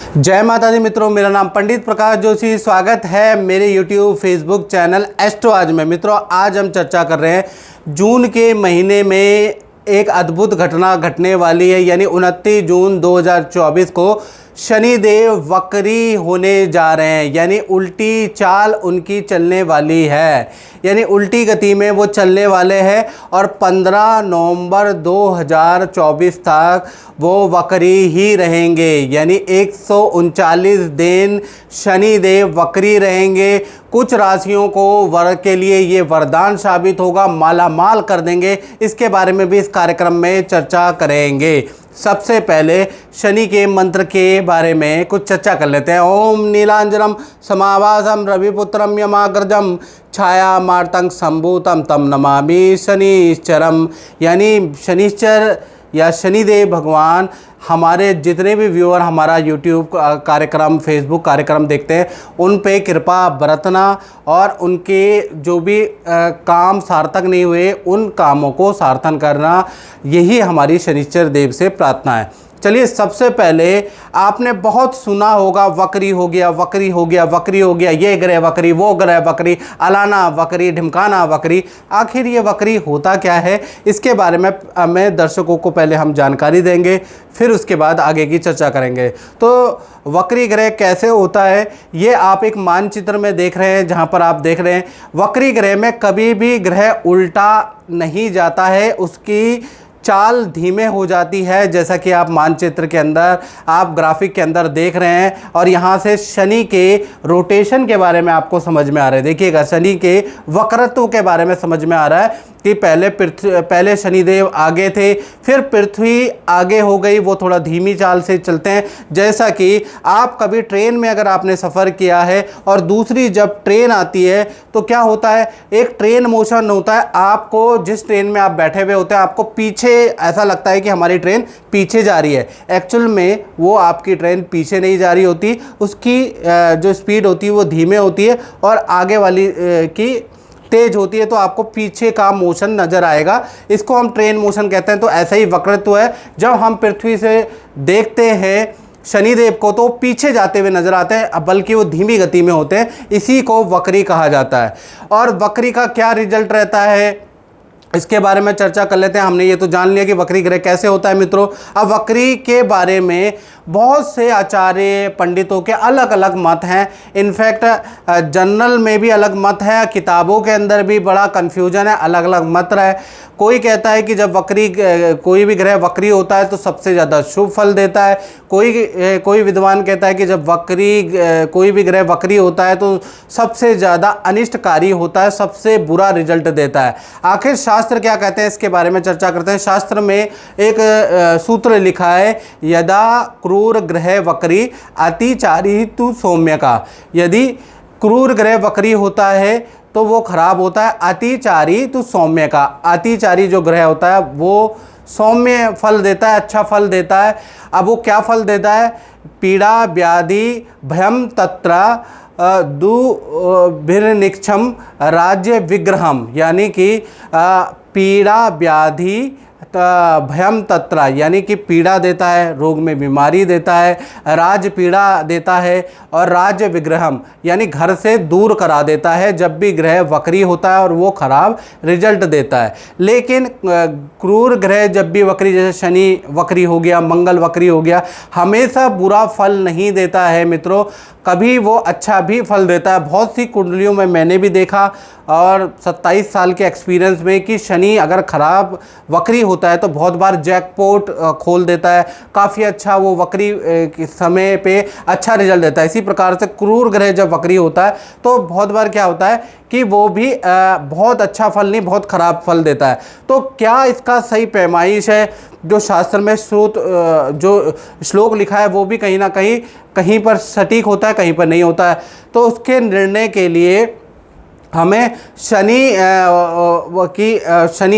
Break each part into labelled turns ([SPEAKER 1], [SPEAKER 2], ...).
[SPEAKER 1] जय माता दी मित्रों, मेरा नाम पंडित प्रकाश जोशी। स्वागत है मेरे YouTube फेसबुक चैनल एस्ट्रो आज में। मित्रों, आज हम चर्चा कर रहे हैं जून के महीने में एक अद्भुत घटना घटने वाली है, यानी 29 जून 2024 को शनिदेव वक्री होने जा रहे हैं, यानी उल्टी चाल उनकी चलने वाली है, यानी उल्टी गति में वो चलने वाले हैं और 15 नवंबर 2024 तक वो वक्री ही रहेंगे, यानी 139 दिन शनिदेव वक्री रहेंगे। कुछ राशियों को वर्ग के लिए ये वरदान साबित होगा, माला माल कर देंगे। इसके बारे में भी इस कार्यक्रम में चर्चा करेंगे। सबसे पहले शनि के मंत्र के बारे में कुछ चर्चा कर लेते हैं। ओम नीलांजनम समावासम रविपुत्रम यमाग्रजम छाया मार्तंग संभूतम तम नमामि शनिश्चरम, यानी शनिश्चर या शनिदेव भगवान हमारे जितने भी व्यूअर हमारा यूट्यूब कार्यक्रम, फेसबुक कार्यक्रम देखते हैं, उन पे कृपा बरतना और उनके जो भी काम सार्थक नहीं हुए उन कामों को सार्थक करना, यही हमारी शनिश्चर देव से प्रार्थना है। चलिए, सबसे पहले आपने बहुत सुना होगा वक्री हो गया, वक्री हो गया, वक्री हो गया, ये ग्रह वक्री, वो ग्रह वक्री, अलाना वक्री, ढिमकाना वक्री। आखिर ये वक्री होता क्या है, इसके बारे में मैं दर्शकों को पहले हम जानकारी देंगे, फिर उसके बाद आगे की चर्चा करेंगे। तो वक्री ग्रह कैसे होता है, ये आप एक मानचित्र में देख रहे हैं, जहाँ पर आप देख रहे हैं वक्री ग्रह में कभी भी ग्रह उल्टा नहीं जाता है, उसकी चाल धीमे हो जाती है, जैसा कि आप मानचित्र के अंदर, आप ग्राफिक के अंदर देख रहे हैं। और यहाँ से शनि के रोटेशन के बारे में आपको समझ में आ रहा है। देखिएगा, शनि के वक्रत्व के बारे में समझ में आ रहा है कि पहले शनिदेव आगे थे, फिर पृथ्वी आगे हो गई, वो थोड़ा धीमी चाल से चलते हैं। जैसा कि आप कभी ट्रेन में अगर आपने सफ़र किया है और दूसरी जब ट्रेन आती है तो क्या होता है, एक ट्रेन मोशन होता है, आपको जिस ट्रेन में आप बैठे हुए होते हैं आपको पीछे ऐसा लगता है कि हमारी ट्रेन पीछे जा रही है। एक्चुअल में वो आपकी ट्रेन पीछे नहीं जा रही होती, उसकी जो स्पीड होती है वो धीमे होती है और आगे वाली की तेज होती है, तो आपको पीछे का मोशन नज़र आएगा। इसको हम ट्रेन मोशन कहते हैं। तो ऐसा ही वक्रत्व है, जब हम पृथ्वी से देखते हैं शनिदेव को तो पीछे जाते हुए नजर आते हैं, बल्कि वो धीमी गति में होते हैं। इसी को वक्री कहा जाता है। और वक्री का क्या रिजल्ट रहता है, इसके बारे में चर्चा कर लेते हैं। हमने ये तो जान लिया कि वक्री ग्रह कैसे होता है। मित्रों, अब वक्री के बारे में बहुत से आचार्य पंडितों के अलग अलग मत हैं। इनफैक्ट जर्नल में भी अलग मत है, किताबों के अंदर भी बड़ा कन्फ्यूजन है, अलग अलग मत है। कोई कहता है कि जब कोई भी ग्रह वक्री होता है तो सबसे ज़्यादा शुभ फल देता है। कोई विद्वान कहता है कि जब कोई भी ग्रह वक्री होता है तो सबसे ज़्यादा अनिष्टकारी होता है, सबसे बुरा रिजल्ट देता है। आखिर शास्त्र क्या कहते हैं, इसके बारे में चर्चा करते हैं। शास्त्र में एक सूत्र लिखा है, यदा क्रूर ग्रह वक्री अतिचारी तु सौम्य का। यदि क्रूर ग्रह वक्री होता है तो वो खराब होता है, अतिचारी तो सौम्य का। अतिचारी जो ग्रह होता है वो सौम्य फल देता है, अच्छा फल देता है। अब वो क्या फल देता है, पीड़ा व्याधि भयम तत्र दुर्भिनिक्षम राज्य विग्रहम, यानी कि पीड़ा व्याधि भयम तत्र, यानी कि पीड़ा देता है, रोग में बीमारी देता है, राज पीड़ा देता है, और राज्य विग्रहम यानी घर से दूर करा देता है जब भी ग्रह वक्री होता है और वो खराब रिजल्ट देता है। लेकिन क्रूर ग्रह जब भी वक्री, जैसे शनि वक्री हो गया, मंगल वक्री हो गया, हमेशा बुरा फल नहीं देता है। मित्रों, कभी वो अच्छा भी फल देता है। बहुत सी कुंडलियों में मैंने भी देखा और 27 साल के एक्सपीरियंस में कि शनि अगर खराब वक्री होता है तो बहुत बार जैकपॉट खोल देता है, काफ़ी अच्छा वो वक्री के समय पे अच्छा रिजल्ट देता है। इसी प्रकार से क्रूर ग्रह जब वक्री होता है तो बहुत बार क्या होता है कि वो भी बहुत अच्छा फल नहीं, बहुत ख़राब फल देता है। तो क्या इसका सही पैमाइश है, जो शास्त्र में जो श्लोक लिखा है वो भी कहीं ना कहीं पर सटीक होता है, कहीं पर नहीं होता है। तो उसके निर्णय के लिए हमें शनि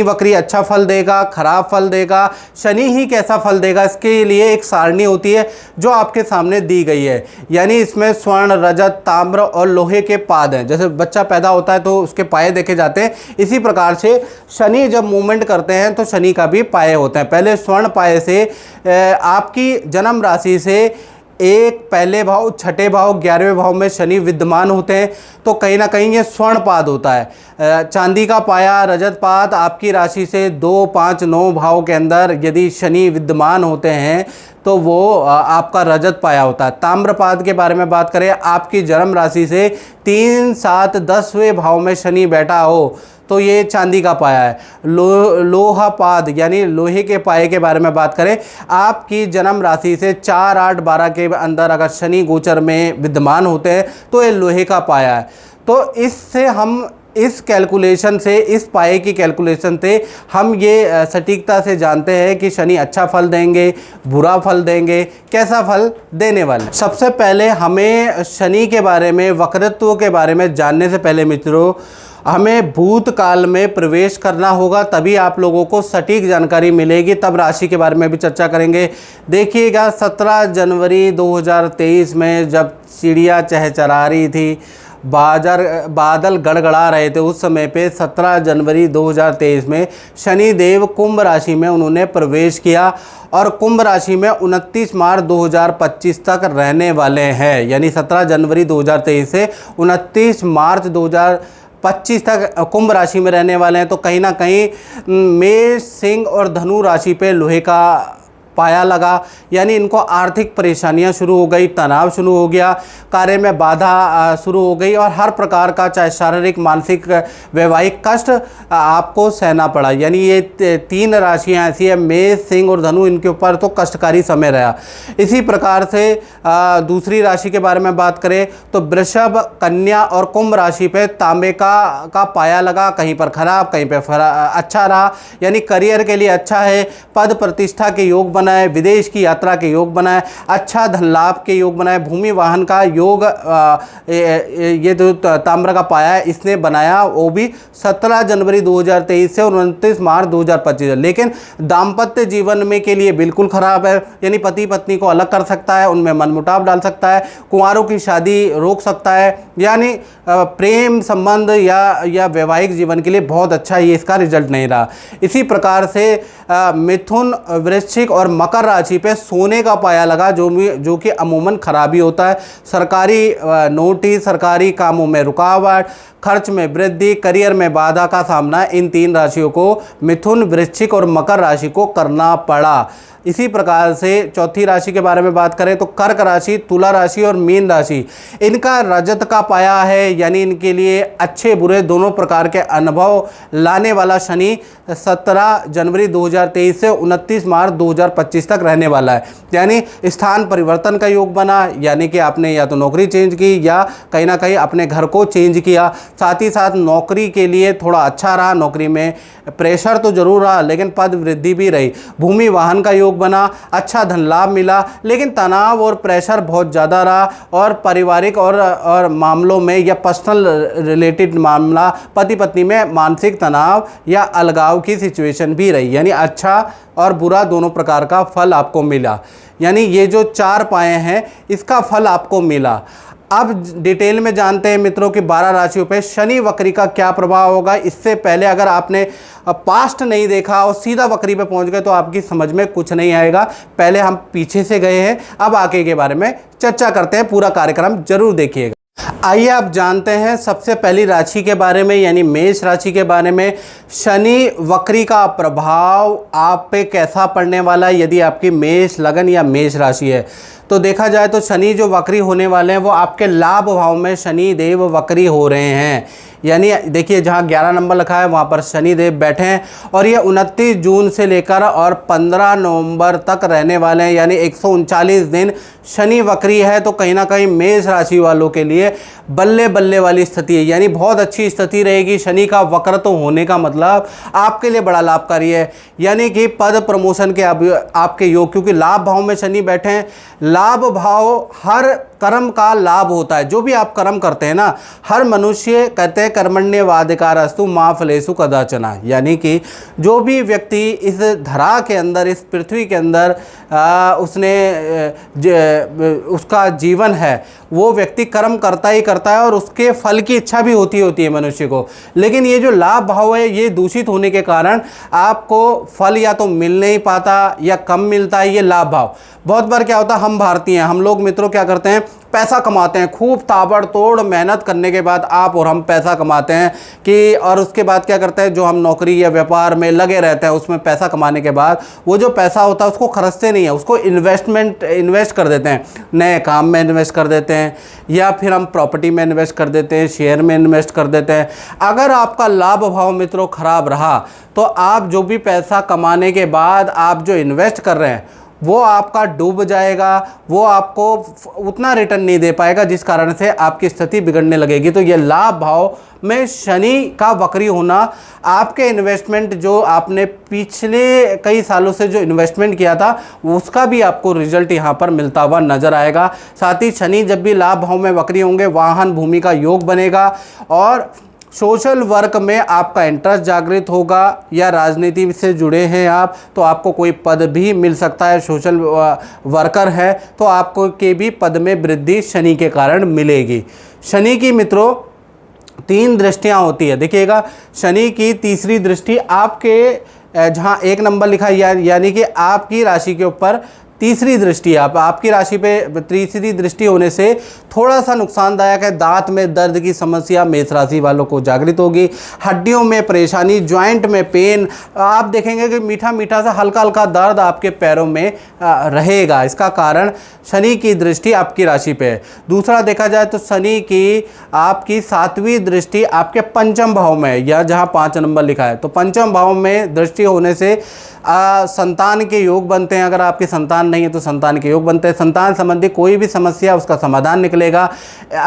[SPEAKER 1] वक्री अच्छा फल देगा, खराब फल देगा, शनि ही कैसा फल देगा, इसके लिए एक सारणी होती है जो आपके सामने दी गई है। यानी इसमें स्वर्ण, रजत, ताम्र और लोहे के पाद हैं। जैसे बच्चा पैदा होता है तो उसके पाए देखे जाते हैं, इसी प्रकार से शनि जब मूवमेंट करते हैं तो शनि का भी पाए होते हैं। पहले स्वर्ण पाए से आपकी जन्म राशि से एक पहले भाव, छठे भाव, 11वें भाव में शनि विद्यमान होते हैं तो कहीं ना कहीं ये स्वर्णपाद होता है। चांदी का पाया, रजत पाद आपकी राशि से 2, 5, 9 भाव के अंदर यदि शनि विद्यमान होते हैं तो वो आपका रजत पाया होता है। ताम्रपाद के बारे में बात करें, आपकी जन्म राशि से 3, 7, 10वें भाव में शनि बैठा हो तो ये चांदी का पाया है। लोहापाद यानी लोहे के पाए के बारे में बात करें, आपकी जन्म राशि से 4, 8, 12 के अंदर अगर शनि गोचर में विद्यमान होते हैं तो ये लोहे का पाया है। तो इससे हम इस कैलकुलेशन से, इस पाए की कैलकुलेशन से हम ये सटीकता से जानते हैं कि शनि अच्छा फल देंगे, बुरा फल देंगे, कैसा फल देने वाले। सबसे पहले हमें शनि के बारे में, वक्रत्व के बारे में जानने से पहले मित्रों हमें भूतकाल में प्रवेश करना होगा, तभी आप लोगों को सटीक जानकारी मिलेगी। तब राशि के बारे में भी चर्चा करेंगे। देखिएगा 17 जनवरी 2023 में जब चिड़िया चहचहा रही थी, बादल गड़गड़ा रहे थे, उस समय पे 17 जनवरी 2023 में शनि देव कुंभ राशि में उन्होंने प्रवेश किया और कुंभ राशि में 29 मार्च 2025 तक रहने वाले हैं। यानी 17 जनवरी 2023 से 29 मार्च 2025 तक कुंभ राशि में रहने वाले हैं। तो कहीं ना कहीं मेष, सिंह और धनु राशि पे लोहे का पाया लगा, यानी इनको आर्थिक परेशानियां शुरू हो गई, तनाव शुरू हो गया, कार्य में बाधा शुरू हो गई और हर प्रकार का चाहे शारीरिक, मानसिक, वैवाहिक कष्ट आपको सहना पड़ा। यानी ये 3 राशियां ऐसी है, मेष, सिंह और धनु, इनके ऊपर तो कष्टकारी समय रहा। इसी प्रकार से दूसरी राशि के बारे में बात करें तो वृषभ, कन्या और कुंभ राशि पे तांबे का पाया लगा, कहीं पर खराब, कहीं पर अच्छा रहा। यानी करियर के लिए अच्छा है, पद प्रतिष्ठा के योग बनाए, विदेश की यात्रा के योग बनाए, अच्छा धन लाभ के योग बनाए, भूमि वाहन का योग ये जो ताम्र का पाया है इसने बनाया, वो भी 17 जनवरी 2023 से 29 मार्च 2025। लेकिन दाम्पत्य जीवन में के लिए बिल्कुल खराब है, यानी पति पत्नी को अलग कर सकता है, उनमें मनमुटाव डाल सकता है, कुंवारों की शादी रोक सकता है। यानी प्रेम संबंध या वैवाहिक जीवन के लिए बहुत अच्छा ये इसका रिजल्ट नहीं रहा। इसी प्रकार से मिथुन, वृश्चिक और मकर राशि पे सोने का पाया लगा, जो कि अमूमन खराबी होता है। सरकारी नोटिस, सरकारी कामों में रुकावट, खर्च में वृद्धि, करियर में बाधा का सामना इन 3 राशियों को, मिथुन, वृश्चिक और मकर राशि को करना पड़ा। इसी प्रकार से चौथी राशि के बारे में बात करें तो कर्क राशि, तुला राशि और मीन राशि, इनका रजत का पाया है, यानी इनके लिए अच्छे बुरे दोनों प्रकार के अनुभव लाने वाला शनि 17 जनवरी 2023 से 29 मार्च 2025 तक रहने वाला है। यानी स्थान परिवर्तन का योग बना, यानी कि आपने या तो नौकरी चेंज की या कहीं ना कहीं अपने घर को चेंज किया। साथ ही साथ नौकरी के लिए थोड़ा अच्छा रहा, नौकरी में प्रेशर तो जरूर रहा लेकिन पद वृद्धि भी रही। भूमि वाहन का योग बना, अच्छा धन लाभ मिला, लेकिन तनाव और प्रेशर बहुत ज़्यादा रहा और पारिवारिक और मामलों में या पर्सनल रिलेटेड मामला, पति पत्नी में मानसिक तनाव या अलगाव की सिचुएशन भी रही। यानी अच्छा और बुरा दोनों प्रकार का फल आपको मिला। यानी ये जो 4 पाए हैं इसका फल आपको मिला। अब डिटेल में जानते हैं मित्रों कि 12 राशियों पे शनि वक्री का क्या प्रभाव होगा। इससे पहले अगर आपने पास्ट नहीं देखा और सीधा वक्री पे पहुंच गए तो आपकी समझ में कुछ नहीं आएगा। पहले हम पीछे से गए हैं, अब आगे के बारे में चर्चा करते हैं। पूरा कार्यक्रम जरूर देखिएगा। आइए आप जानते हैं सबसे पहली राशि के बारे में, यानी मेष राशि के बारे में। शनि वक्री का प्रभाव आप पे कैसा पड़ने वाला है यदि आपकी मेष लगन या मेष राशि है। तो देखा जाए तो शनि जो वक्री होने वाले हैं वो आपके लाभ भाव में शनि देव वक्री हो रहे हैं। यानी देखिए जहाँ 11 नंबर लिखा है वहाँ पर शनि देव बैठे हैं और ये 29 जून से लेकर और 15 नवंबर तक रहने वाले हैं। यानी 139 दिन शनि वक्री है। तो कहीं ना कहीं मेष राशि वालों के लिए बल्ले बल्ले वाली स्थिति है, यानी बहुत अच्छी स्थिति रहेगी। शनि का वक्र तो होने का मतलब आपके लिए बड़ा लाभकारी है, यानी कि पद प्रमोशन के आपके योग, क्योंकि लाभ भाव में शनि बैठे हैं। लाभ भाव हर कर्म का लाभ होता है। जो भी आप कर्म करते हैं ना, हर मनुष्य कहते हैं कर्मण्येवाधिकारस्तु मा फलेषु कदाचन, यानी कि जो भी व्यक्ति इस धरा के अंदर, इस पृथ्वी के अंदर उसका जीवन है, वो व्यक्ति कर्म करता ही करता है और उसके फल की इच्छा भी होती है मनुष्य को। लेकिन ये जो लाभ भाव है ये दूषित होने के कारण आपको फल या तो मिल नहीं पाता या कम मिलता है, ये लाभ भाव। बहुत बार क्या होता है, हम भारतीय हैं, हम लोग मित्रों क्या करते हैं, पैसा कमाते हैं, खूब ताबड़तोड़ मेहनत करने के बाद आप और हम पैसा कमाते हैं कि, और उसके बाद क्या करते हैं, जो हम नौकरी या व्यापार में लगे रहते हैं उसमें पैसा कमाने के बाद वो जो पैसा होता है उसको खर्चते नहीं है, उसको इन्वेस्ट कर देते हैं, नए काम में इन्वेस्ट कर देते हैं, या फिर हम प्रॉपर्टी में इन्वेस्ट कर देते हैं, शेयर में इन्वेस्ट कर देते हैं। अगर आपका लाभ भाव मित्रों खराब रहा तो आप जो भी पैसा कमाने के बाद आप जो इन्वेस्ट कर रहे हैं वो आपका डूब जाएगा, वो आपको उतना रिटर्न नहीं दे पाएगा, जिस कारण से आपकी स्थिति बिगड़ने लगेगी। तो ये लाभ भाव में शनि का वक्री होना आपके इन्वेस्टमेंट, जो आपने पिछले कई सालों से जो इन्वेस्टमेंट किया था उसका भी आपको रिजल्ट यहाँ पर मिलता हुआ नजर आएगा। साथ ही शनि जब भी लाभ भाव में वक्री होंगे, वाहन भूमि का योग बनेगा और सोशल वर्क में आपका इंटरेस्ट जागृत होगा, या राजनीति से जुड़े हैं आप तो आपको कोई पद भी मिल सकता है, सोशल वर्कर है तो आपको के भी पद में वृद्धि शनि के कारण मिलेगी। शनि की मित्रों 3 दृष्टियां होती है, देखिएगा शनि की तीसरी दृष्टि आपके जहां 1 नंबर लिखा है यानी कि आपकी राशि के ऊपर तीसरी दृष्टि, आपकी राशि पे तीसरी दृष्टि होने से थोड़ा सा नुकसानदायक है। दांत में दर्द की समस्या मेष राशि वालों को जागृत होगी, हड्डियों में परेशानी, जॉइंट में पेन, आप देखेंगे कि मीठा मीठा सा हल्का हल्का दर्द आपके पैरों में रहेगा। इसका कारण शनि की दृष्टि आपकी राशि पे है। दूसरा देखा जाए तो शनि की आपकी 7वीं दृष्टि आपके पंचम भाव में है, या जहाँ 5 नंबर लिखा है तो पंचम भाव में दृष्टि होने से संतान के योग बनते हैं। अगर आपकी संतान नहीं है तो संतान के योग बनते हैं। संतान संबंधी कोई भी समस्या उसका समाधान निकलेगा।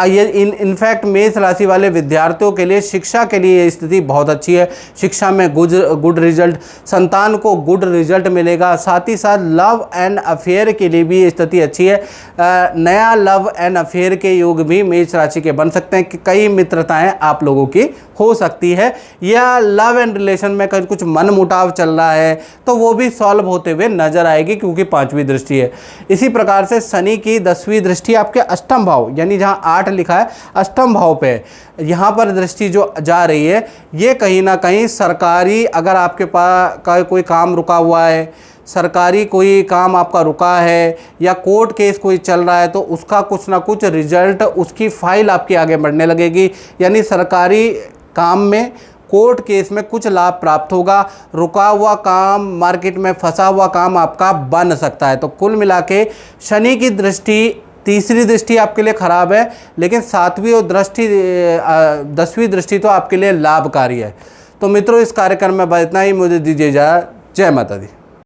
[SPEAKER 1] ये इनफैक्ट मेष राशि वाले विद्यार्थियों के लिए, शिक्षा के लिए ये स्थिति बहुत अच्छी है। शिक्षा में गुड रिजल्ट, संतान को गुड रिजल्ट मिलेगा। साथ ही साथ लव एंड अफेयर के लिए भी ये स्थिति अच्छी है। नया लव एंड अफेयर के योग भी मेष राशि के बन सकते हैं कि कई मित्रताएं आप लोगों की हो सकती है, या लव एंड रिलेशन में कहीं कुछ मन मुटाव चल रहा है तो वो भी सॉल्व होते हुए नजर आएगी, क्योंकि 5वीं दृष्टि है। इसी प्रकार से शनि की 10वीं दृष्टि आपके अष्टम भाव, यानी जहां 8 लिखा है अष्टम भाव पे, यहाँ पर दृष्टि जो जा रही है ये कहीं ना कहीं सरकारी, अगर आपके पास कोई काम रुका हुआ है, सरकारी कोई काम आपका रुका है, या कोर्ट केस कोई चल रहा है तो उसका कुछ ना कुछ रिजल्ट, उसकी फाइल आपकी आगे बढ़ने लगेगी। यानी सरकारी काम में, कोर्ट केस में कुछ लाभ प्राप्त होगा। रुका हुआ काम, मार्केट में फंसा हुआ काम आपका बन सकता है। तो कुल मिला के शनि की दृष्टि, तीसरी दृष्टि आपके लिए खराब है, लेकिन 7वीं और 10वीं दृष्टि तो आपके लिए लाभकारी है। तो मित्रों इस कार्यक्रम में बस इतना ही, मुझे दीजिए इजाज़त। जय माता दी।